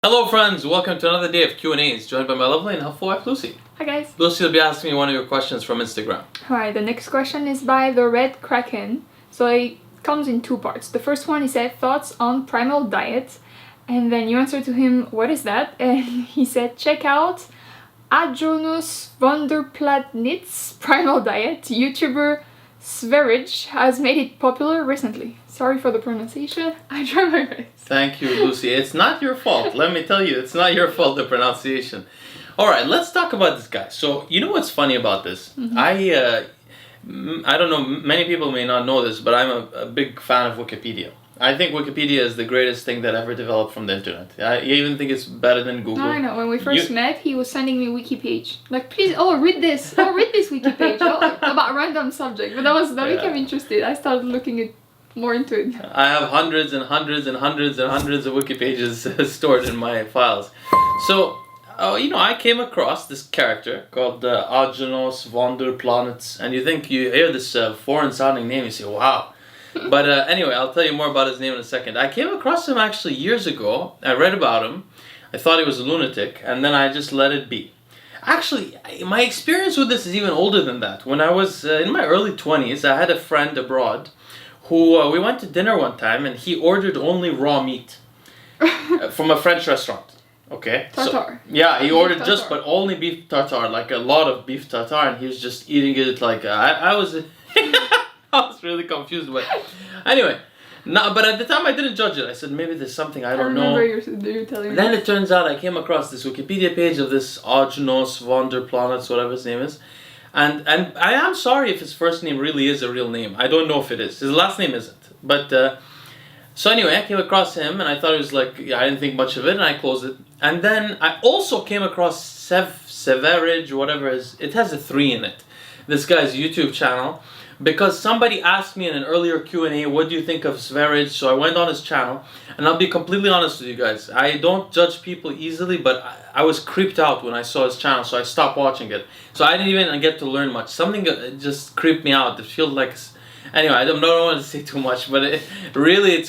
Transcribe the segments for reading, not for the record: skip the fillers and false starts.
Hello friends, welcome to another day of Q&As, joined by my lovely and helpful wife Lucie. Hi guys. Lucie will be asking me one of your questions from Instagram. Alright, the next question is by the Red Kraken. So it comes in two parts. The first one, he said, thoughts on Primal Diet. And then you answer to him, what is that? And he said, check out Aajonus Vonderplanitz Primal Diet. YouTuber Sv3rige has made it popular recently. Sorry for the pronunciation, I try my best. Thank you, Lucie. It's not your fault. Let me tell you, it's not your fault, the pronunciation. Alright, let's talk about this guy. So, you know what's funny about this? I don't know, many people may not know this, but I'm a big fan of Wikipedia. I think Wikipedia is the greatest thing that ever developed from the internet. I even think it's better than Google. I know, when we first met, he was sending me a wiki page. Like, please, read this. Read this wiki page. About a random subject. But that became interested. I started looking more into it. I have hundreds and hundreds and hundreds and hundreds of wiki pages stored in my files. So, I came across this character called Aajonus Vonderplanitz. And you hear this foreign sounding name, you say, wow. But anyway, I'll tell you more about his name in a second. I came across him actually years ago. I read about him. I thought he was a lunatic, and then I just let it be. Actually, my experience with this is even older than that. When I was in my early 20s, I had a friend abroad who, we went to dinner one time, and he ordered only raw meat from a French restaurant. Okay? Tartare. So, yeah, he ordered tartare. but only beef tartare, like a lot of beef tartare, and he was just eating it like, I was... I was really confused, but anyway, but at the time I didn't judge it. I said, maybe there's something I don't know. I remember you telling me. Then it turns out I came across this Wikipedia page of this Aajonus Vonderplanitz, whatever his name is. And I am sorry if his first name really is a real name. I don't know if it is. His last name isn't. But, so anyway, I came across him and I thought it was like, I didn't think much of it and I closed it. And then I also came across Sv3rige, whatever it has a 3 in it. This guy's YouTube channel. Because somebody asked me in an earlier Q&A, what do you think of Sv3rige? So I went on his channel, and I'll be completely honest with you guys. I don't judge people easily, but I was creeped out when I saw his channel, so I stopped watching it. So I didn't even get to learn much. Something just creeped me out. It feels like... Anyway, I don't want to say too much, but it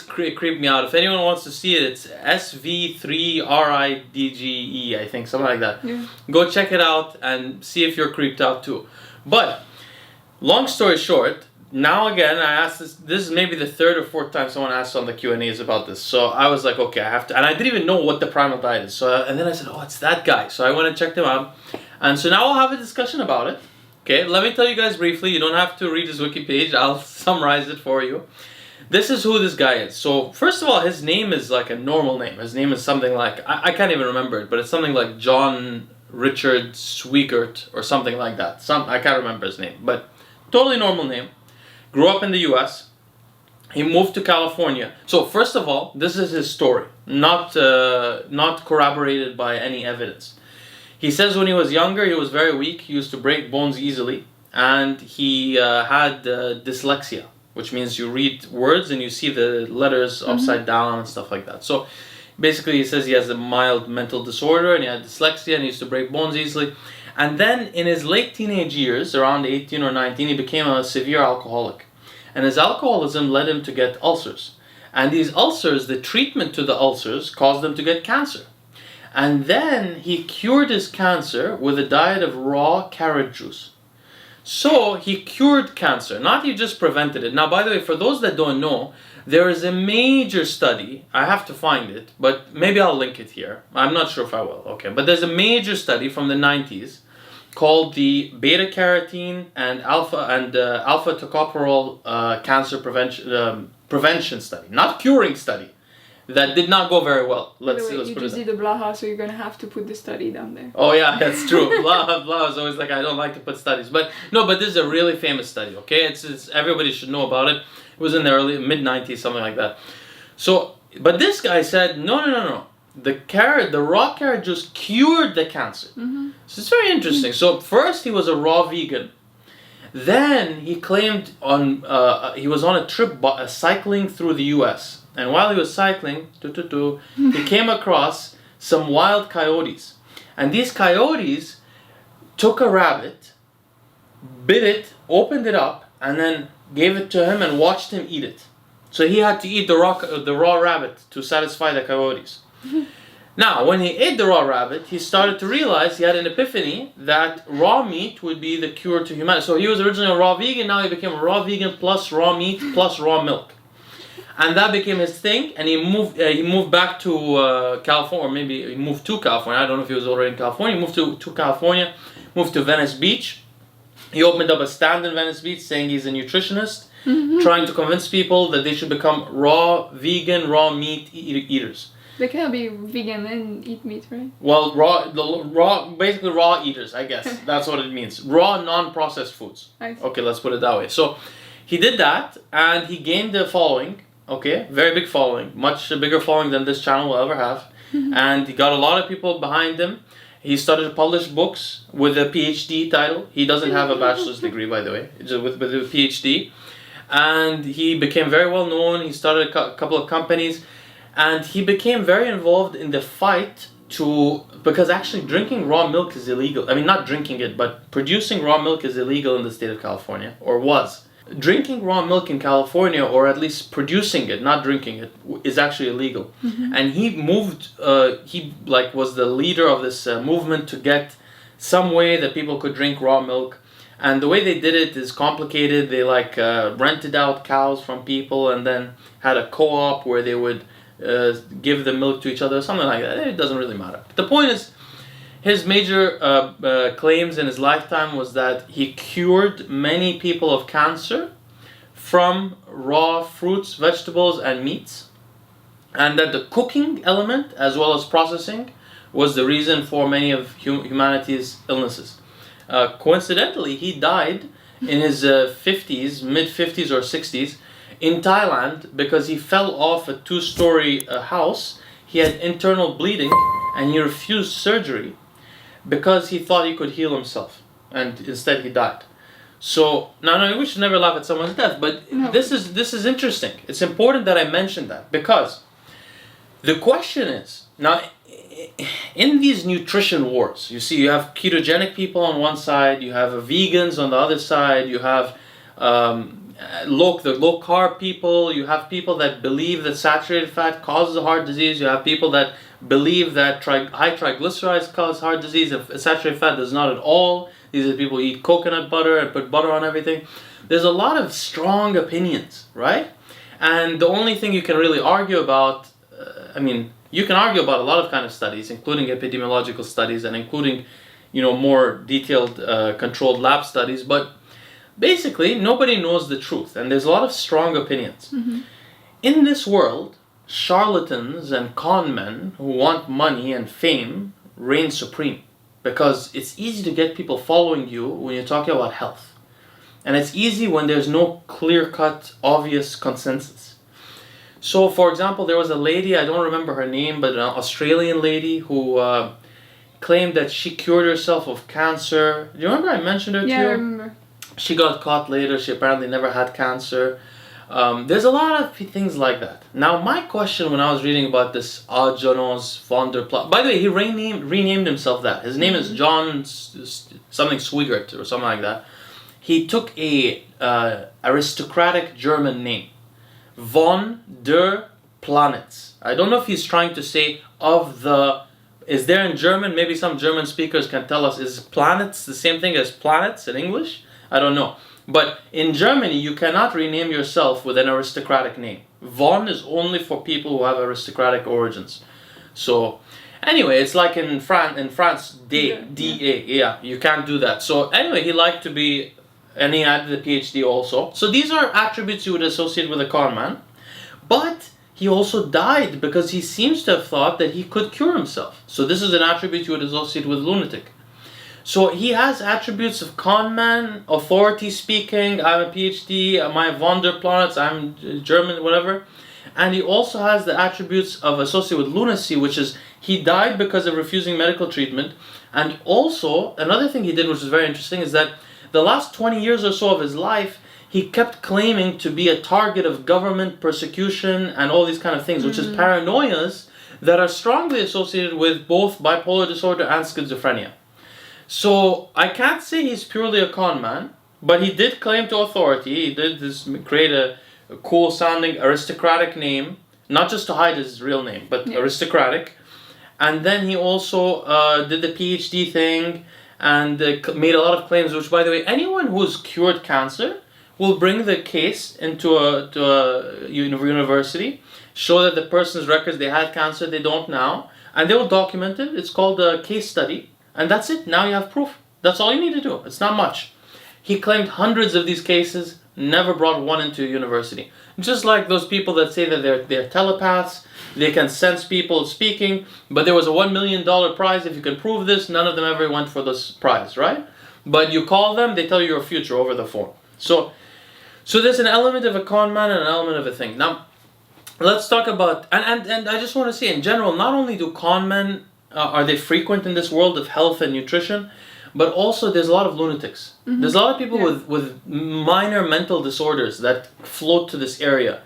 creeped me out. If anyone wants to see it, it's Sv3rige, I think, something like that. Yeah. Go check it out and see if you're creeped out too. But... long story short, now again, I asked this is maybe the third or fourth time someone asked on the Q&As about this. So I was like, okay, I have to, and I didn't even know what the Primal Diet is. And then I said, oh, it's that guy. So I went and checked him out. And so now we'll have a discussion about it. Okay, let me tell you guys briefly. You don't have to read his wiki page. I'll summarize it for you. This is who this guy is. So first of all, his name is like a normal name. His name is something like, I can't even remember it, but it's something like John Richard Swigert or something like that. I can't remember his name, but totally normal name. Grew up in the US. He moved to California. So first of all, this is his story, not corroborated by any evidence. He says when he was younger, he was very weak. He used to break bones easily, and he had dyslexia, which means you read words and you see the letters upside down and stuff like that. So basically, he says he has a mild mental disorder and he had dyslexia and he used to break bones easily. And then in his late teenage years, around 18 or 19, he became a severe alcoholic. And his alcoholism led him to get ulcers. And these ulcers, the treatment to the ulcers, caused him to get cancer. And then he cured his cancer with a diet of raw carrot juice. So he cured cancer, not he just prevented it. Now, by the way, for those that don't know, there is a major study, I have to find it, but maybe I'll link it here. I'm not sure if I will, okay. But there's a major study from the 90s called the beta-carotene and alpha tocopherol cancer prevention study, not curing study. That did not go very well. Let's you put just it did the Blaha, so you're gonna have to put the study down there. Oh yeah, that's true. Blah is always like, I don't like to put studies, but no, but this is a really famous study. Okay, it's everybody should know about it. It was in the mid-90s, something like that. So, but this guy said, no. The raw carrot juice cured the cancer. So it's very interesting. So first he was a raw vegan. Then he claimed he was on a trip cycling through the U.S. And while he was cycling, he came across some wild coyotes. And these coyotes took a rabbit, bit it, opened it up, and then gave it to him and watched him eat it. So he had to eat the raw rabbit to satisfy the coyotes. Now, when he ate the raw rabbit, he started to realize, he had an epiphany, that raw meat would be the cure to humanity. So he was originally a raw vegan, now he became a raw vegan plus raw meat plus raw milk. And that became his thing, and he moved back to California, or maybe he moved to California. I don't know if he was already in California. He moved to California, moved to Venice Beach. He opened up a stand in Venice Beach saying he's a nutritionist, trying to convince people that they should become raw vegan, raw meat eaters. They cannot be vegan and eat meat, right? Well, basically raw eaters, I guess. That's what it means. Raw, non-processed foods. Okay, let's put it that way. So he did that, and he gained a following. Okay, very big following, much bigger following than this channel will ever have. And he got a lot of people behind him. He started to publish books with a PhD title. He doesn't have a bachelor's degree, by the way, just with a PhD. And he became very well known. He started a couple of companies. And he became very involved in the fight because actually drinking raw milk is illegal. I mean, not drinking it, but producing raw milk is illegal in the state of California, or was. Drinking raw milk in California, or at least producing it, not drinking it, is actually illegal. And he was the leader of this movement to get some way that people could drink raw milk. And the way they did it is complicated. They rented out cows from people and then had a co-op where they would give the milk to each other, something like that. It doesn't really matter. The point is, his major claims in his lifetime was that he cured many people of cancer from raw fruits, vegetables, and meats, and that the cooking element as well as processing was the reason for many of humanity's illnesses. Coincidentally, he died in his 50s, mid-50s or 60s, in Thailand because he fell off a 2-story house. He had internal bleeding and he refused surgery because he thought he could heal himself, and instead he died. So now we should never laugh at someone's death, but this is interesting. It's important that I mention that, because the question is, now in these nutrition wars, you see, you have ketogenic people on one side, you have vegans on the other side, you have the low carb people, you have people that believe that saturated fat causes heart disease, you have people that believe that high triglycerides cause heart disease, and saturated fat does not at all. These are people who eat coconut butter and put butter on everything. There's a lot of strong opinions, right? And the only thing you can really argue about, you can argue about a lot of kind of studies, including epidemiological studies and including, more detailed controlled lab studies, but basically nobody knows the truth, and there's a lot of strong opinions. In this world, charlatans and con men who want money and fame reign supreme, because it's easy to get people following you when you're talking about health, and it's easy when there's no clear-cut, obvious consensus. So, for example, there was a lady, I don't remember her name, but an Australian lady who claimed that she cured herself of cancer. Do you remember I mentioned her to you? Yeah, I remember. She got caught later. She apparently never had cancer. There's a lot of things like that. Now, my question when I was reading about this Aajonus Vonderplanitz, by the way, he renamed himself that. His name is John something Swigert or something like that. He took a aristocratic German name, Vonderplanitz. I don't know if he's trying to say is there in German, maybe some German speakers can tell us, is planets the same thing as planets in English? I don't know. But in Germany, you cannot rename yourself with an aristocratic name. Von is only for people who have aristocratic origins. So, anyway, it's like in France, D-A, you can't do that. So, anyway, he liked to be, and he had the PhD also. So, these are attributes you would associate with a con man. But he also died because he seems to have thought that he could cure himself. So, this is an attribute you would associate with lunatic. So he has attributes of con man, authority speaking, I'm a PhD, my Vonderplanitz, I'm German, whatever. And he also has the attributes of associated with lunacy, which is he died because of refusing medical treatment. And also, another thing he did, which is very interesting, is that the last 20 years or so of his life, he kept claiming to be a target of government persecution and all these kind of things, which is paranoias that are strongly associated with both bipolar disorder and schizophrenia. So, I can't say he's purely a con man, but he did claim to authority. He did create a cool sounding aristocratic name, not just to hide his real name, but aristocratic. And then he also did the PhD thing and made a lot of claims, which, by the way, anyone who's cured cancer will bring the case into a university, show that the person's records, they had cancer, they don't now, and they will document it. It's called a case study, and that's it. Now you have proof. That's all you need to do. It's not much. He claimed hundreds of these cases, never brought one into a university. Just like those people that say that they're telepaths, they can sense people speaking, but there was a $1 million prize if you can prove this. None of them ever went for this prize, right? But you call them, they tell you your future over the phone. So there's an element of a con man and an element of a thing. Now, let's talk about, and I just want to say in general, not only do con men, are they frequent in this world of health and nutrition, but also there's a lot of lunatics. Mm-hmm. There's a lot of people with minor mental disorders that float to this area.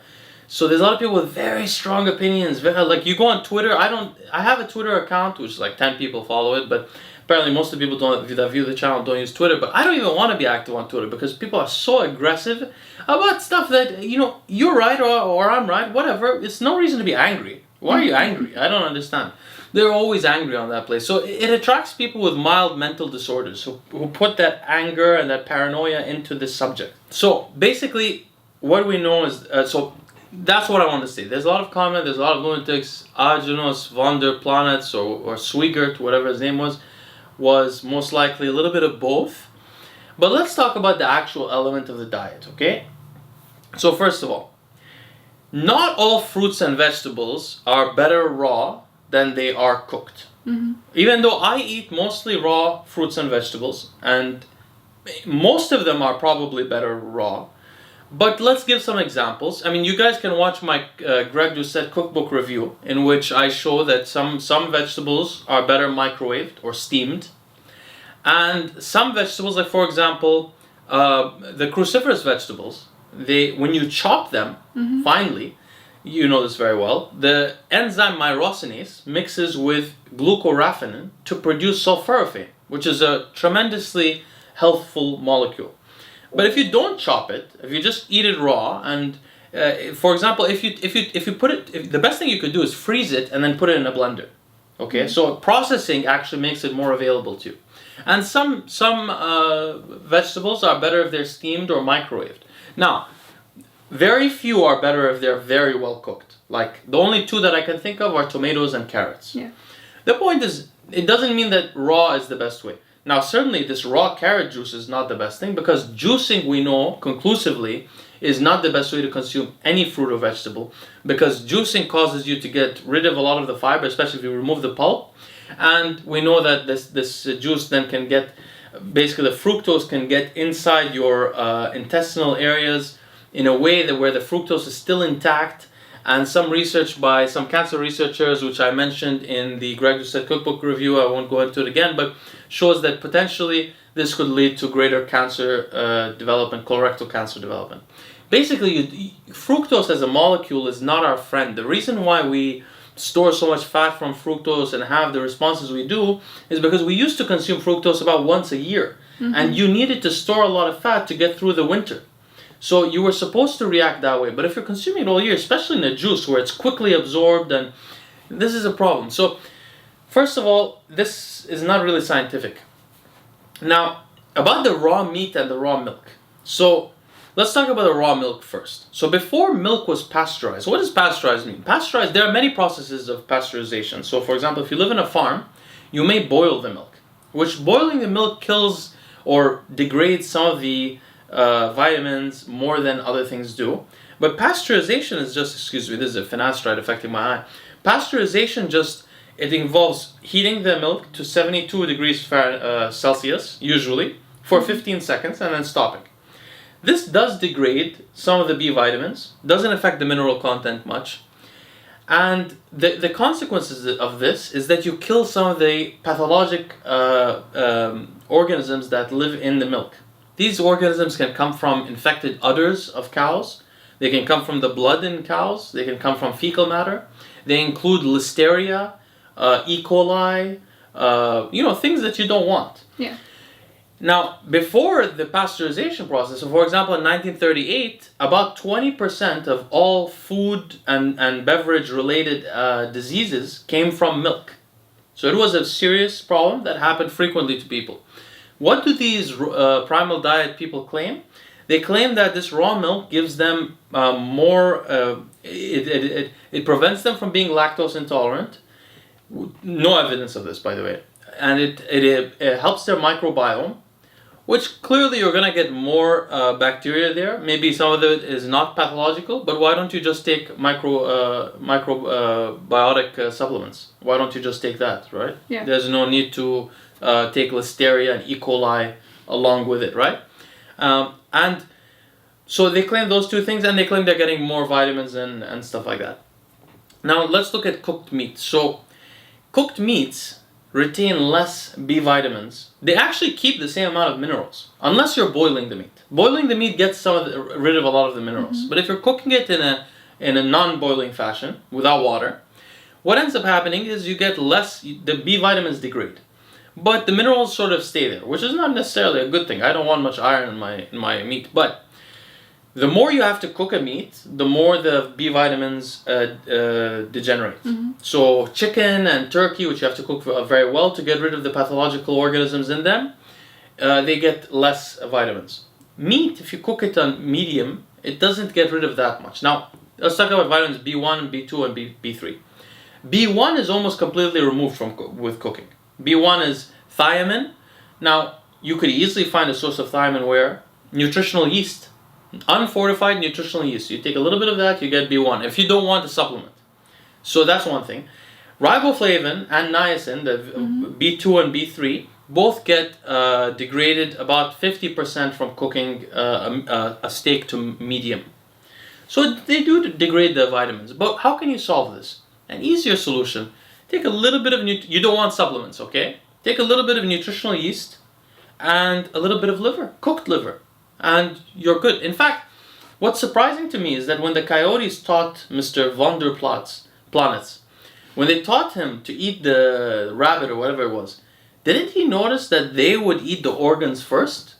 So there's a lot of people with very strong opinions. Like you go on Twitter, I have a Twitter account, which is like 10 people follow it, but apparently most of the people that view the channel don't use Twitter. But I don't even want to be active on Twitter because people are so aggressive about stuff that, you're right or I'm right, whatever. It's no reason to be angry. Why are you angry? I don't understand. They're always angry on that place. So it attracts people with mild mental disorders who put that anger and that paranoia into this subject. So basically, what we know is, so that's what I want to say. There's a lot of comment, there's a lot of lunatics. Aajonus Vonderplanitz or Sv3rige, whatever his name was most likely a little bit of both. But let's talk about the actual element of the diet, okay? So first of all, not all fruits and vegetables are better raw than they are cooked. Mm-hmm. Even though I eat mostly raw fruits and vegetables, and most of them are probably better raw. But let's give some examples. I mean, you guys can watch my Greg Doucette cookbook review, in which I show that some vegetables are better microwaved or steamed. And some vegetables, like for example, the cruciferous vegetables, when you chop them finely, you know this very well, the enzyme myrosinase mixes with glucoraphanin to produce sulforaphane, which is a tremendously healthful molecule. But if you don't chop it, if you just eat it raw, and for example, if you put it, the best thing you could do is freeze it and then put it in a blender. Okay, so processing actually makes it more available to you. And some vegetables are better if they're steamed or microwaved. Now, very few are better if they're very well cooked. Like the only two that I can think of are tomatoes and carrots. Yeah. The point is, it doesn't mean that raw is the best way. Now, certainly this raw carrot juice is not the best thing, because juicing, we know conclusively, is not the best way to consume any fruit or vegetable, because juicing causes you to get rid of a lot of the fiber, especially if you remove the pulp. And we know that this juice then can get, basically the fructose can get inside your intestinal areas in a way that where the fructose is still intact. And some research by some cancer researchers, which I mentioned in the Greg Doucette cookbook review, I won't go into it again, but shows that potentially this could lead to greater cancer development, colorectal cancer development. Basically, fructose as a molecule is not our friend. The reason why we store so much fat from fructose and have the responses we do is because we used to consume fructose about once a year. Mm-hmm. And you needed to store a lot of fat to get through the winter. So you were supposed to react that way. But if you're consuming it all year, especially in a juice where it's quickly absorbed, and this is a problem. So first of all, this is not really scientific. Now, about the raw meat and the raw milk. So let's talk about the raw milk first. So before milk was pasteurized, what does pasteurized mean? Pasteurized, there are many processes of pasteurization. So for example, if you live in a farm, you may boil the milk, which boiling the milk kills or degrades some of the vitamins more than other things do. But pasteurization is just, excuse me, this is a finasteride affecting my eye. Pasteurization it involves heating the milk to 72 degrees Celsius, usually, for 15 seconds and then stopping. This does degrade some of the B vitamins, doesn't affect the mineral content much. And the consequences of this is that you kill some of the pathologic organisms that live in the milk. These organisms can come from infected udders of cows. They can come from the blood in cows. They can come from fecal matter. They include listeria, E. coli, things that you don't want. Yeah. Now, before the pasteurization process, so for example, in 1938, about 20% of all food and beverage-related diseases came from milk. So it was a serious problem that happened frequently to people. What do these Primal Diet people claim? They claim that this raw milk gives them it prevents them from being lactose intolerant. No evidence of this, by the way. And it helps their microbiome, which clearly you're going to get more bacteria there. Maybe some of it is not pathological, but why don't you just take microbiotic supplements? Why don't you just take that, right? Yeah. There's no need to take Listeria and E. coli along with it, right? And so they claim those two things, and they claim they're getting more vitamins and stuff like that. Now let's look at cooked meat. So cooked meats retain less B vitamins. They actually keep the same amount of minerals, unless you're boiling the meat. Boiling the meat gets rid of a lot of the minerals. Mm-hmm. But if you're cooking it in a non-boiling fashion, without water, what ends up happening is you get less, the B vitamins degrade. But the minerals sort of stay there, which is not necessarily a good thing. I don't want much iron in my meat, but the more you have to cook a meat, the more the B vitamins degenerate. Mm-hmm. So chicken and turkey, which you have to cook very well to get rid of the pathological organisms in them, they get less vitamins. Meat, if you cook it on medium, it doesn't get rid of that much. Now, let's talk about vitamins B1, B2, and B3. B1 is almost completely removed with cooking. B1 is thiamine. Now, you could easily find a source of thiamine where? Nutritional yeast. Unfortified nutritional yeast. You take a little bit of that, you get B1 if you don't want a supplement. So that's one thing. Riboflavin and niacin, the B2 and B3, both get degraded about 50% from cooking a steak to medium. So they do degrade the vitamins. But how can you solve this? An easier solution. Take a little bit of you don't want supplements, okay? Take a little bit of nutritional yeast and a little bit of liver, cooked liver, and you're good. In fact, what's surprising to me is that when the coyotes taught Mr. Vonderplanitz, when they taught him to eat the rabbit or whatever it was, didn't he notice that they would eat the organs first?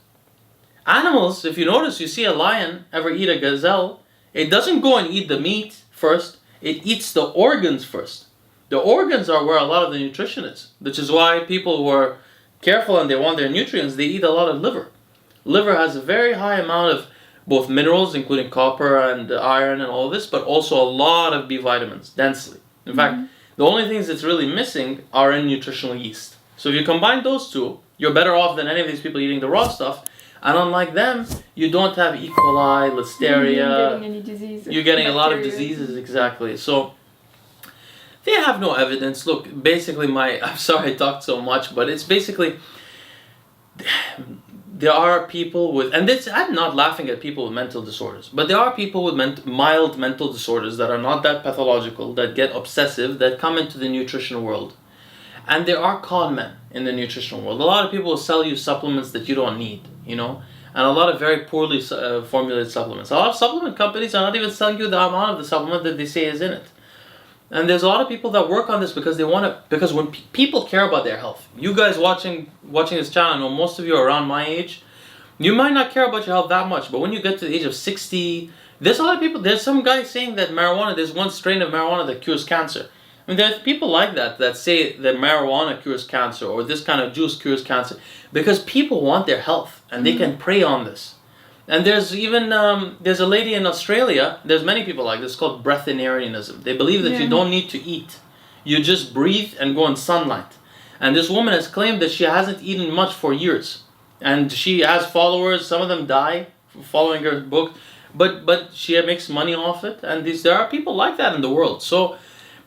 Animals, if you notice, you see a lion ever eat a gazelle, it doesn't go and eat the meat first, it eats the organs first. The organs are where a lot of the nutrition is, which is why people who are careful and they want their nutrients, they eat a lot of liver. Liver has a very high amount of both minerals, including copper and iron and all this, but also a lot of B vitamins, densely. In fact, the only things that's really missing are in nutritional yeast. So if you combine those two, you're better off than any of these people eating the raw stuff. And unlike them, you don't have E. coli, Listeria. You're not getting any disease. You're getting a lot of diseases, exactly. So they have no evidence. Look, basically I'm sorry I talked so much, but it's basically, there are people with, and I'm not laughing at people with mental disorders, but there are people with mild mental disorders that are not that pathological, that get obsessive, that come into the nutrition world. And there are con men in the nutritional world. A lot of people will sell you supplements that you don't need, and a lot of very poorly formulated supplements. A lot of supplement companies are not even selling you the amount of the supplement that they say is in it. And there's a lot of people that work on this because they want to, because when people care about their health, you guys watching this channel, I know most of you are around my age, you might not care about your health that much, but when you get to the age of 60, there's a lot of people, there's some guy saying that there's one strain of marijuana that cures cancer. I mean, there's people like that say that marijuana cures cancer or this kind of juice cures cancer because people want their health and they can prey on this. And there's even, there's a lady in Australia, there's many people like this, called breatharianism. They believe that you don't need to eat. You just breathe and go in sunlight. And this woman has claimed that she hasn't eaten much for years. And she has followers, some of them die following her book, but she makes money off it. And there are people like that in the world. So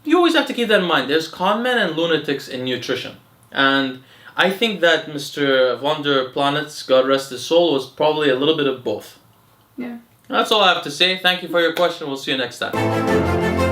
you always have to keep that in mind. There's con men and lunatics in nutrition. And I think that Mr. Vonderplanitz, God rest his soul, was probably a little bit of both. Yeah. That's all I have to say. Thank you for your question. We'll see you next time.